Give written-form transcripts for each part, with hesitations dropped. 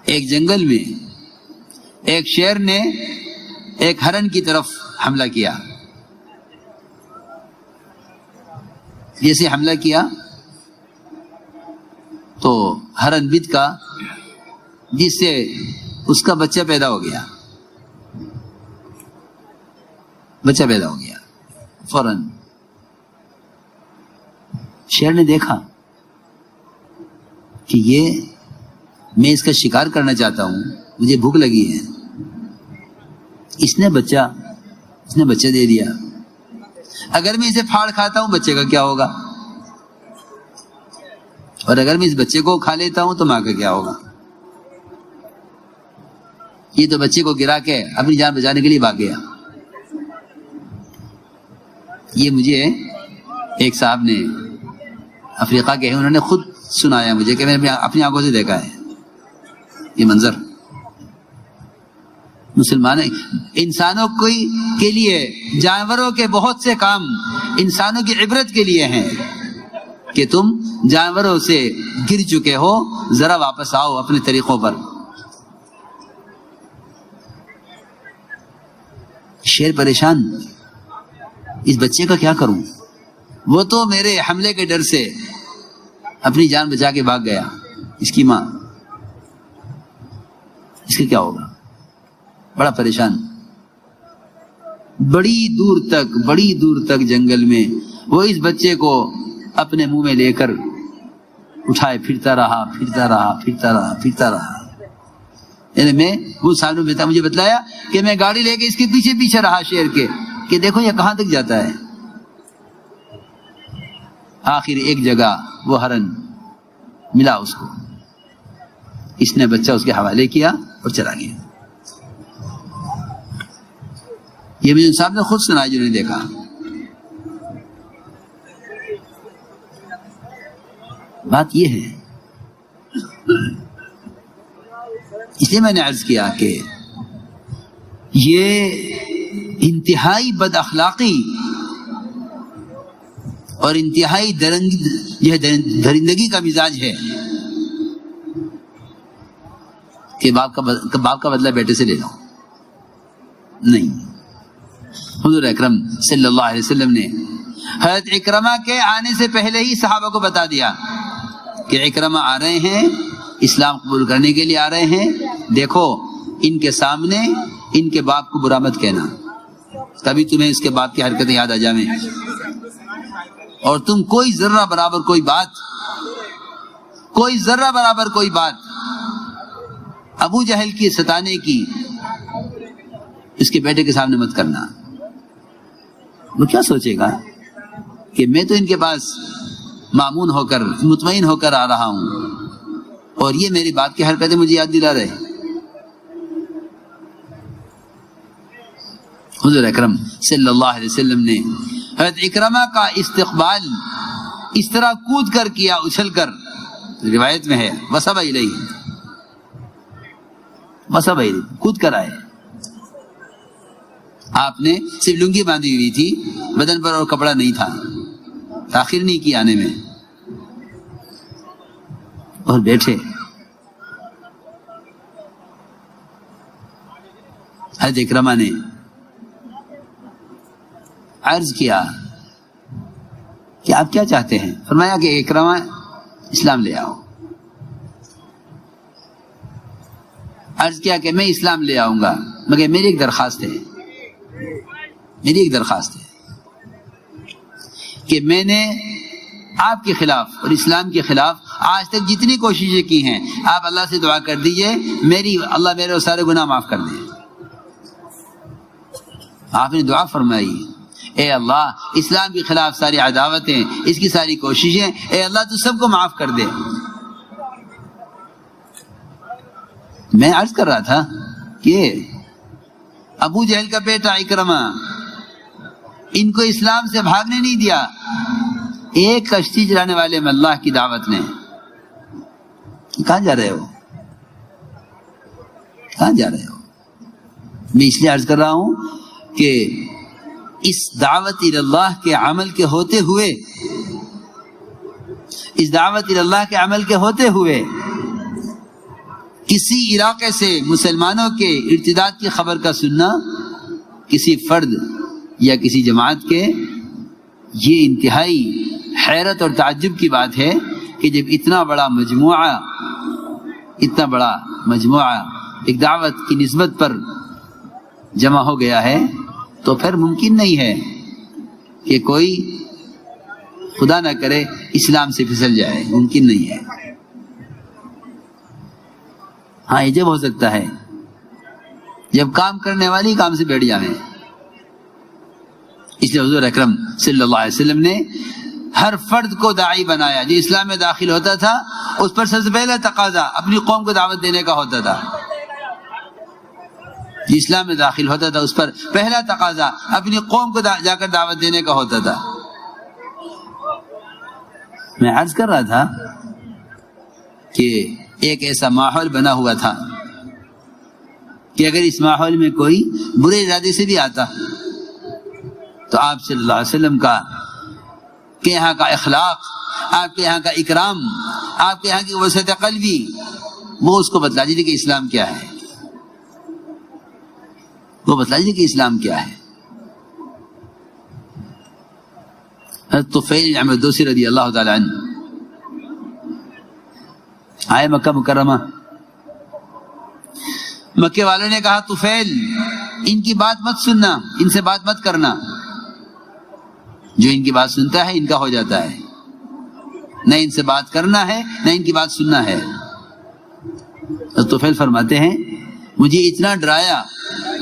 ایک جنگل میں ایک شیر نے ایک ہرن کی طرف حملہ کیا. جیسے حملہ کیا تو ہرن بد کا، جس سے اس کا بچہ پیدا ہو گیا. بچہ پیدا ہو گیا. فوراً شیر نے دیکھا کہ یہ میں اس کا شکار کرنا چاہتا ہوں، مجھے بھوک لگی ہے. اس نے بچہ دے دیا. اگر میں اسے پھاڑ کھاتا ہوں بچے کا کیا ہوگا؟ اور اگر میں اس بچے کو کھا لیتا ہوں تو ماں کا کیا ہوگا؟ یہ تو بچے کو گرا کے اپنی جان بچانے کے لیے بھاگ گیا. یہ مجھے ایک صاحب نے افریقہ کے ہیں، انہوں نے خود سنایا مجھے کہ میں نے اپنی آنکھوں سے دیکھا ہے یہ منظر. مسلمان انسانوں کے لیے جانوروں کے بہت سے کام انسانوں کی عبرت کے لیے ہیں کہ تم جانوروں سے گر چکے ہو، ذرا واپس آؤ اپنے طریقوں پر. شیر پریشان، اس بچے کا کیا کروں؟ وہ تو میرے حملے کے ڈر سے اپنی جان بچا کے بھاگ گیا. اس کی ماں، اس کا کیا ہوگا؟ بڑا پریشان. بڑی دور تک جنگل میں وہ اس بچے کو اپنے منہ میں لے کر اٹھائے پھرتا رہا. یعنی میں وہ سامنے مجھے بتلایا کہ میں گاڑی لے کے اس کے پیچھے رہا شیر کے، کہ دیکھو یہ کہاں تک جاتا ہے. آخر ایک جگہ وہ ہرن ملا اس کو، اس نے بچہ اس کے حوالے کیا اور چلا گیا. یہ مجھے صاحب نے خود سنا جنہوں نے دیکھا. بات یہ ہے، اس لیے میں نے عرض کیا کہ یہ انتہائی بد اخلاقی اور انتہائی درندگی کا مزاج ہے کہ باپ کا بدلہ بیٹے سے لے لو. نہیں، حضور اکرم صلی اللہ علیہ وسلم نے حضرت اکرمہ کے آنے سے پہلے ہی صحابہ کو بتا دیا کہ اکرمہ آ رہے ہیں، اسلام قبول کرنے کے لیے آ رہے ہیں. دیکھو ان کے سامنے ان کے باپ کو برا مت کہنا، تبھی تمہیں اس کے باپ کی حرکتیں یاد آ جائیں. اور تم کوئی ذرہ برابر کوئی بات ابو جہل کی ستانے کی اس کے بیٹے کے سامنے مت کرنا. وہ کیا سوچے گا کہ میں تو ان کے پاس مامون ہو کر مطمئن ہو کر آ رہا ہوں اور یہ میری باپ کی حرکتیں مجھے یاد دلا رہے. حضور اکرم صلی اللہ علیہ وسلم نے حضرت اکرمہ کا استقبال اس طرح کود کر کیا، اچھل کر. روایت میں ہے وثب الیہ، کود کر آئے. آپ نے صرف لنگی باندھی ہوئی تھی بدن پر اور کپڑا نہیں تھا، تاخیر نہیں کی آنے میں، اور بیٹھے. حضرت اکرمہ نے عرض کیا کہ آپ کیا چاہتے ہیں؟ فرمایا کہ اکرمہ اسلام لے آؤ. عرض کیا کہ میں اسلام لے آؤں گا، مگر میری ایک درخواست ہے کہ میں نے آپ کے خلاف اور اسلام کے خلاف آج تک جتنی کوششیں کی ہیں، آپ اللہ سے دعا کر دیجئے اللہ میرے سارے گناہ معاف کر دے. آپ نے دعا فرمائی، اے اللہ اسلام کے خلاف ساری عداوتیں، اس کی ساری کوششیں، اے اللہ تو سب کو معاف کر دے. میں عرض کر رہا تھا کہ ابو جہل کا بیٹا اکرمہ ان کو اسلام سے بھاگنے نہیں دیا. ایک کشتی چلانے والے میں اللہ کی دعوت نے. کہاں جا رہے ہو؟ میں اس لیے عرض کر رہا ہوں کہ اس دعوت اللہ کے عمل کے ہوتے ہوئے کسی علاقے سے مسلمانوں کے ارتداد کی خبر کا سننا کسی فرد یا کسی جماعت کے، یہ انتہائی حیرت اور تعجب کی بات ہے کہ جب اتنا بڑا مجموعہ ایک دعوت کی نسبت پر جمع ہو گیا ہے تو پھر ممکن نہیں ہے کہ کوئی خدا نہ کرے اسلام سے پھسل جائے، ممکن نہیں ہے۔ ہاں یہ جب ہو سکتا ہے جب کام کرنے والی کام سے بیٹھ جائیں۔ اس لیے حضور اکرم صلی اللہ علیہ وسلم نے ہر فرد کو داعی بنایا۔ جو اسلام میں داخل ہوتا تھا اس پر سب سے پہلا تقاضا اپنی قوم کو دعوت دینے کا ہوتا تھا۔ جو اسلام میں داخل ہوتا تھا اس پر پہلا تقاضا اپنی قوم کو جا کر دعوت دینے کا ہوتا تھا۔ میں عرض کر رہا تھا کہ ایک ایسا ماحول بنا ہوا تھا کہ اگر اس ماحول میں کوئی برے ارادے سے بھی آتا تو آپ صلی اللہ علیہ وسلم کا کہ یہاں کا اخلاق، آپ کے یہاں کا اکرام، آپ کے یہاں کی وسعت قلبی، وہ اس کو بتلا دیجیے کہ اسلام کیا ہے، وہ بتلا دیجیے کہ اسلام کیا ہے۔ حضرت طفیل بن عمرو الدوسی رضی اللہ تعالی عنہ آئے مکہ مکرمہ۔ مکے والوں نے کہا طفیل ان کی بات مت سننا، ان سے بات مت کرنا، جو ان کی بات سنتا ہے ان کا ہو جاتا ہے، نہ ان سے بات کرنا ہے نہ ان کی بات سننا ہے۔ طفیل فرماتے ہیں مجھے اتنا ڈرایا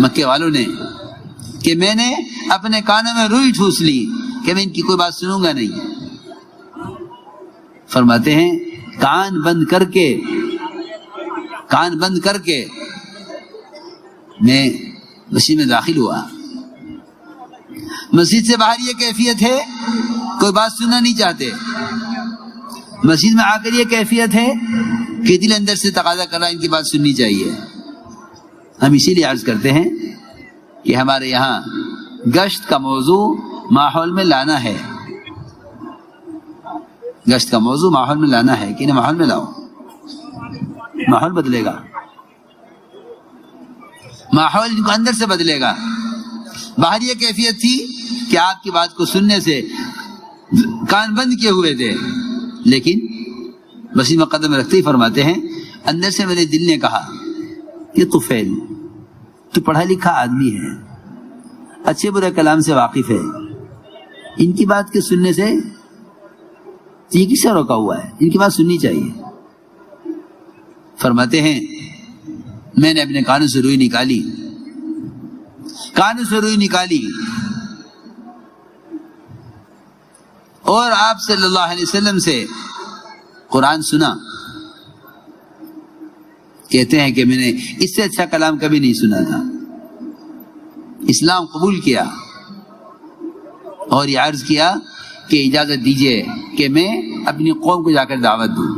مکے والوں نے کہ میں نے اپنے کانوں میں روئی ٹھوس لی کہ میں ان کی کوئی بات سنوں گا نہیں۔ فرماتے ہیں کان بند کر کے میں مسجد میں داخل ہوا۔ مسجد سے باہر یہ کیفیت ہے کوئی بات سننا نہیں چاہتے، مسجد میں آ کر یہ کیفیت ہے کہ دل اندر سے تقاضا کر رہا ان کی بات سننی چاہیے۔ ہم اسی لیے عرض کرتے ہیں کہ ہمارے یہاں گشت کا موضوع ماحول میں لانا ہے، گشت کا موضوع ماحول میں لانا ہے کہ انہیں ماحول میں لاؤ، ماحول بدلے گا، ماحول ان کو اندر سے بدلے گا۔ باہر یہ کیفیت تھی کہ آپ کی بات کو سننے سے کان بند کیے ہوئے تھے، لیکن مسجد میں قدم رکھتے ہی فرماتے ہیں اندر سے میرے دل نے کہا کہ طفیل تو پڑھا لکھا آدمی ہے، اچھے برے کلام سے واقف ہے، ان کی بات کے سننے سے یہ کس سے روکا ہوا ہے، ان کی بات سننی چاہیے۔ فرماتے ہیں میں نے اپنے کانوں سے روئی نکالی اور آپ صلی اللہ علیہ وسلم سے قرآن سنا۔ کہتے ہیں کہ میں نے اس سے اچھا کلام کبھی نہیں سنا تھا۔ اسلام قبول کیا اور یہ عرض کیا کہ اجازت دیجیے کہ میں اپنی قوم کو جا کر دعوت دوں۔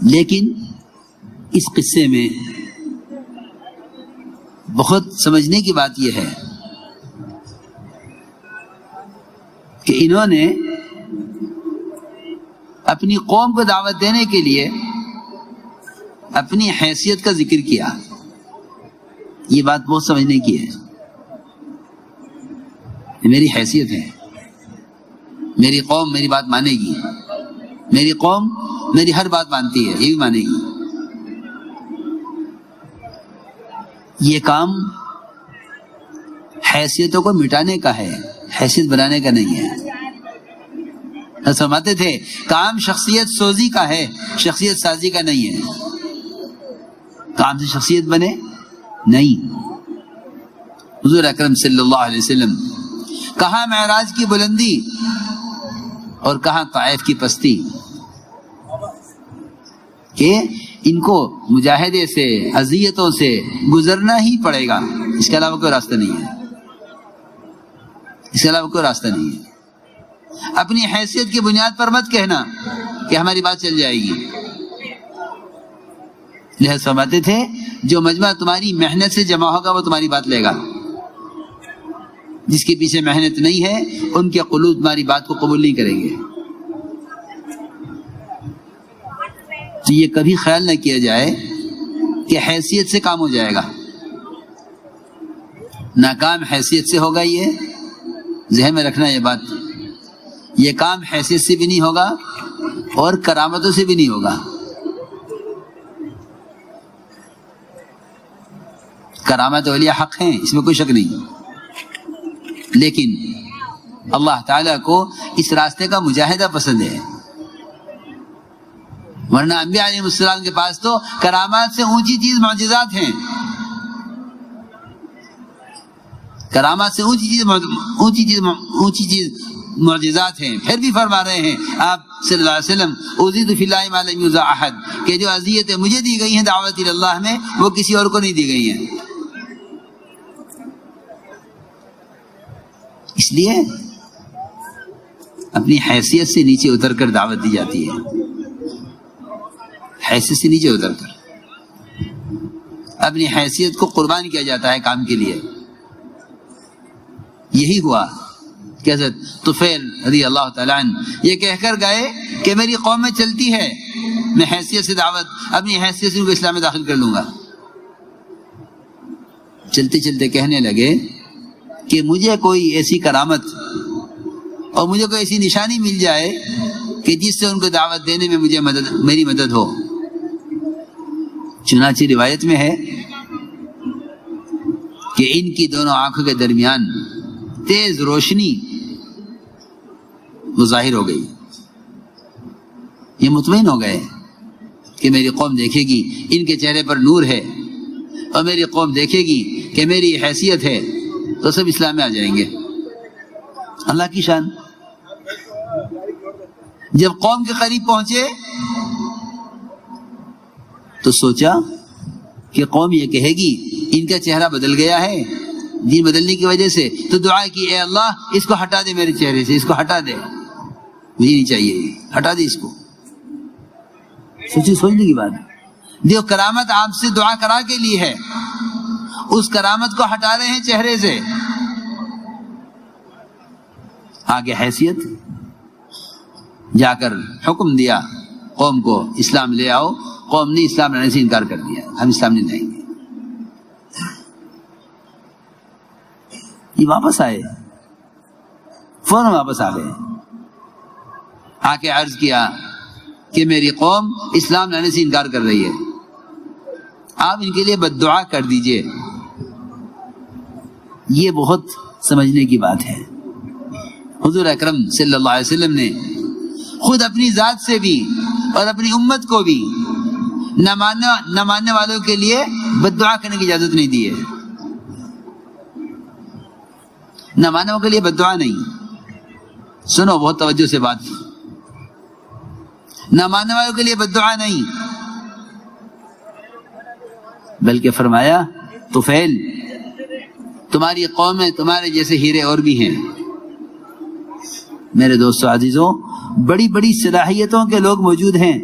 لیکن اس قصے میں بہت سمجھنے کی بات یہ ہے کہ انہوں نے اپنی قوم کو دعوت دینے کے لیے اپنی حیثیت کا ذکر کیا۔ یہ بات بہت سمجھنے کی ہے، میری حیثیت ہے، میری قوم میری بات مانے گی، میری قوم میری ہر بات مانتی ہے، یہ بھی مانے گی۔ یہ کام حیثیتوں کو مٹانے کا ہے، حیثیت بنانے کا نہیں ہے۔ فرماتے تھے کام شخصیت سوزی کا ہے، شخصیت سازی کا نہیں ہے۔ کام سے شخصیت بنے نہیں۔ حضور اکرم صلی اللہ علیہ وسلم کہاں معراج کی بلندی اور کہاں طائف کی پستی، کہ ان کو مجاہدے سے اذیتوں سے گزرنا ہی پڑے گا، اس کے علاوہ کوئی راستہ نہیں ہے، اس کے علاوہ کوئی راستہ نہیں ہے۔ اپنی حیثیت کی بنیاد پر مت کہنا کہ ہماری بات چل جائے گی۔ لہذا فرماتے تھے جو مجمع تمہاری محنت سے جمع ہوگا وہ تمہاری بات لے گا، جس کے پیچھے محنت نہیں ہے ان کے قلوب تمہاری بات کو قبول نہیں کریں گے۔ تو تو یہ کبھی خیال نہ کیا جائے کہ حیثیت سے کام ہو جائے گا. ناکام حیثیت سے ہوگا. یہ ذہن میں رکھنا یہ بات. یہ کام حیثیت سے بھی نہیں ہوگا اور کرامتوں سے بھی نہیں ہوگا. کرامت اولیاء حق ہیں، اس میں کوئی شک نہیں، لیکن اللہ تعالیٰ کو اس راستے کا مجاہدہ پسند ہے. ورنہ انبیاء علیہ السلام کے پاس تو کرامات سے اونچی چیز معجزات ہیں. کرامات سے اونچی چیز معجزات ہیں. پھر بھی فرما رہے ہیں آپ صلی اللہ علیہ وسلم اوذیت فی اللہ ما لم یوزع احد، کہ جو اذیتیں مجھے دی گئی ہیں دعوت اللہ میں وہ کسی اور کو نہیں دی گئی ہیں. اس لیے اپنی حیثیت سے نیچے اتر کر دعوت دی جاتی ہے. حیثیت سے نیچے اتر کر اپنی حیثیت کو قربان کیا جاتا ہے کام کے لیے. یہی ہوا کہ حضرت طفیل رضی اللہ تعالیٰ عنہ یہ کہہ کر گئے کہ میری قوم میں چلتی ہے، میں حیثیت سے دعوت اپنی حیثیت سے ان کو اسلام میں داخل کر لوں گا. چلتے چلتے کہنے لگے کہ مجھے کوئی ایسی کرامت اور مجھے کوئی ایسی نشانی مل جائے کہ جس سے ان کو دعوت دینے میں مجھے میری مدد ہو. چنانچہ روایت میں ہے کہ ان کی دونوں آنکھوں کے درمیان تیز روشنی وہ ظاہر ہو گئی. یہ مطمئن ہو گئے کہ میری قوم دیکھے گی ان کے چہرے پر نور ہے، اور میری قوم دیکھے گی کہ میری حیثیت ہے، تو سب اسلام میں آ جائیں گے. اللہ کی شان. جب قوم کے قریب پہنچے تو سوچا کہ قوم یہ کہے گی ان کا چہرہ بدل گیا ہے دین بدلنے کی وجہ سے، تو دعا کی اے اللہ اس کو ہٹا دے میرے چہرے سے، اس کو ہٹا دے، مجھے نہیں چاہیے، ہٹا دے اس کو. سوچنے کی بات. دیکھو کرامت آپ سے دعا کرا کے لیے ہے، اس کرامت کو ہٹا رہے ہیں چہرے سے. آگے حیثیت. جا کر حکم دیا قوم کو اسلام لے آؤ. قوم نے اسلام لانے سے انکار کر دیا، ہم اسلام نہیں لائیں گے. یہ واپس آئے، فوراً واپس آ گئے. آ کے عرض کیا کہ میری قوم اسلام لانے سے انکار کر رہی ہے، آپ ان کے لیے بد دعا کر دیجئے. یہ بہت سمجھنے کی بات ہے. حضور اکرم صلی اللہ علیہ وسلم نے خود اپنی ذات سے بھی اور اپنی امت کو بھی نہ ماننے والوں کے لیے بد دعا کرنے کی اجازت نہیں دی ہے. نہ ماننے والوں کے لیے بد دعا نہیں. سنو بہت توجہ سے بات. نہ ماننے والوں کے لیے بد دعا نہیں، بلکہ فرمایا طفیل تمہاری قوم میں تمہارے جیسے ہیرے اور بھی ہیں. میرے دوستو عزیزوں، بڑی بڑی صلاحیتوں کے لوگ موجود ہیں،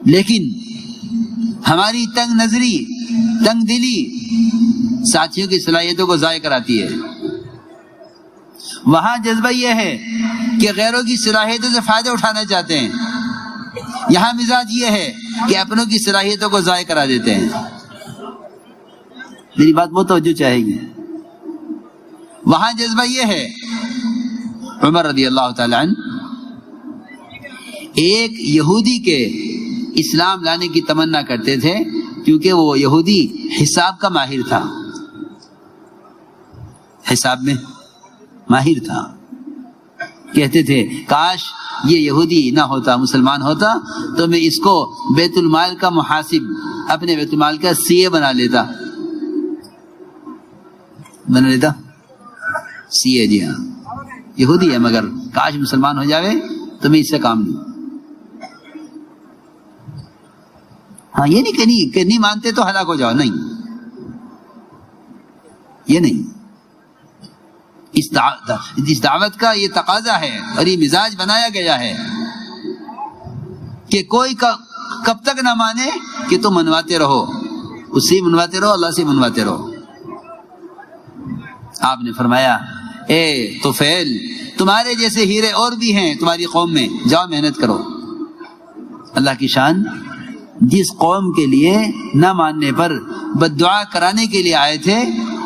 لیکن ہماری تنگ نظری، تنگ دلی ساتھیوں کی صلاحیتوں کو ضائع کراتی ہے. وہاں جذبہ یہ ہے کہ غیروں کی صلاحیتوں سے فائدہ اٹھانا چاہتے ہیں، یہاں مزاج یہ ہے کہ اپنوں کی صلاحیتوں کو ضائع کرا دیتے ہیں. میری بات بہت توجہ چاہے گی. وہاں جذبہ یہ ہے. عمر رضی اللہ تعالی عنہ ایک یہودی کے اسلام لانے کی تمنا کرتے تھے، کیونکہ وہ یہودی حساب کا ماہر تھا، حساب میں ماہر تھا. کہتے تھے کاش یہ یہودی نہ ہوتا، مسلمان ہوتا تو میں اس کو بیت المال کا محاسب، اپنے بیت المال کا سی اے بنا لیتا. سی اے، جی ہاں یہودی ہے مگر کاش مسلمان ہو جاوے تو میں اس سے کام لوں. ہاں یہ نہیں کہ نہیں مانتے تو ہلاک ہو جاؤ، نہیں، یہ نہیں. اس دعوت کا یہ تقاضا ہے اور یہ مزاج بنایا گیا ہے کہ کوئی کب تک نہ مانے کہ تم منواتے رہو، اس سے منواتے رہو، اللہ سے منواتے رہو. آپ نے فرمایا اے طفیل تمہارے جیسے ہیرے اور بھی ہیں تمہاری قوم میں، جاؤ محنت کرو. اللہ کی شان. جس قوم کے لیے نہ ماننے پر بد دعا کرانے کے لیے آئے تھے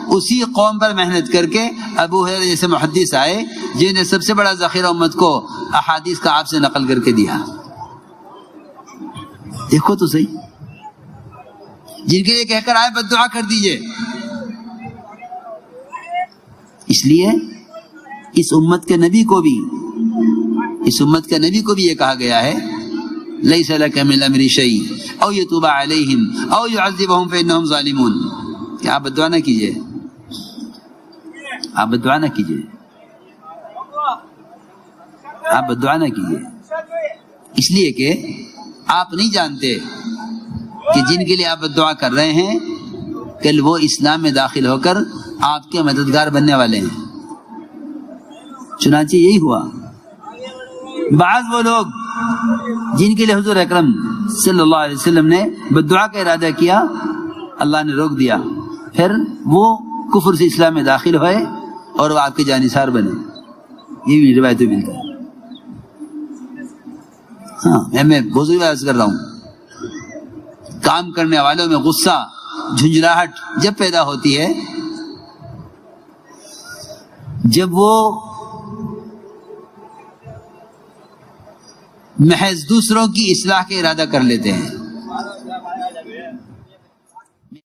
اسی قوم پر محنت کر کے ابو ہریرہ جیسے محدث آئے جنہوں نے سب سے بڑا ذخیرہ امت کو احادیث کا آپ سے نقل کر کے دیا. دیکھو تو صحیح, جن کے لیے کہہ کر آئے بد دعا کر دیجئے. اس لیے اس امت کے نبی کو بھی یہ کہا گیا ہے لیس لک من الامر شیء او یتوب علیہم او یعذبہم فانہم ظالمون, کہ آپ بد دعا نہ کیجئے, آپ بد دعا نہ کیجئے, آپ بد دعا نہ کیجئے. اس لیے کہ آپ نہیں جانتے کہ جن کے لیے آپ بد دعا کر رہے ہیں کل وہ اسلام میں داخل ہو کر آپ کے مددگار بننے والے ہیں. چنانچہ یہی ہوا. بعض وہ لوگ جن کے لیے حضور اکرم صلی اللہ علیہ وسلم نے بد دعا کا ارادہ کیا, اللہ نے روک دیا, پھر وہ کفر سے اسلام میں داخل ہوئے اور وہ آپ کے جانثار بنے. یہ بھی روایتیں ملتا ہے. ہاں, میں بزرگ بات کر رہا ہوں. کام کرنے والوں میں غصہ, جھنجھلاہٹ جب پیدا ہوتی ہے جب وہ محض دوسروں کی اصلاح کے ارادہ کر لیتے ہیں,